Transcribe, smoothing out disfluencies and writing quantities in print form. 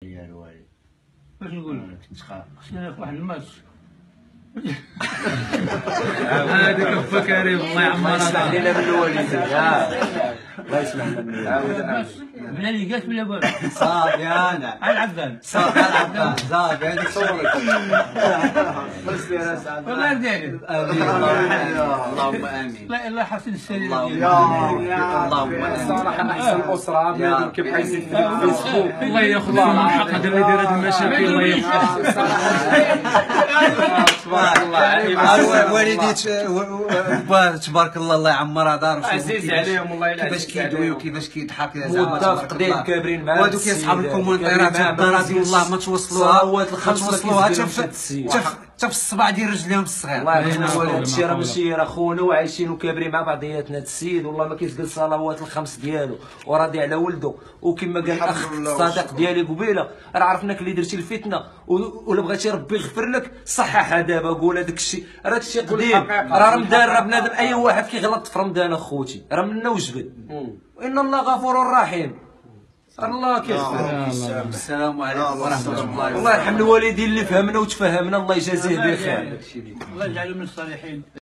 يا الوالد باش نقول كنت خايف. خصنا في واحد الماتش هذاك با كريم الله يعمرها. اسمح لنا من الوالدين. الله يسمح لنا. بلا ليكات بلا والو. صافي انا على العبان صافي العبان صافي هذيك صورك. والله ديالي اللهم امين. لا الله حسن السرير اللهم امين. صراحه احسن اسره بنادم كيبقى يزيد في الفيسبوك. الله ياخذ منهم الحق هذا اللي يدير هذه المشاكل. الله ياخذ تبارك الله عليك. والدي تبارك الله الله يعمرها دار. عزيز عليهم والله كيفاش كيدوي وكيفاش كيضحك موظف قديم كابرين معاه. وهادو كيصحاب الكومونتيرات الدار هذه والله ما توصلوها حتى في الصبع ديال رجليهم الصغير. الله يرحمه. هادشي راه ماشي راه خونا وعايشين وكابرين مع بعضياتنا. هاد السيد والله ما كيسقل صلوات الخمس ديالو وراضي على ولده. وكما قال الاخ الصديق ديالي قبيله راه عرفناك اللي درتي الفتنه ولا بغيتي ربي يغفر لك صححها دابا. قول هذاك الشيء راه داك الشيء قديم. راه رمضان راه بنادم اي واحد كيغلط في رمضان اخوتي راه منا وجبد. وان الله غفور رحيم. الله كيغفر. السلام عليكم ورحمه الله. الله يرحم الوالدين اللي فهمنا وتفهمنا. الله يجازيه بخير. الله يجعله من الصالحين.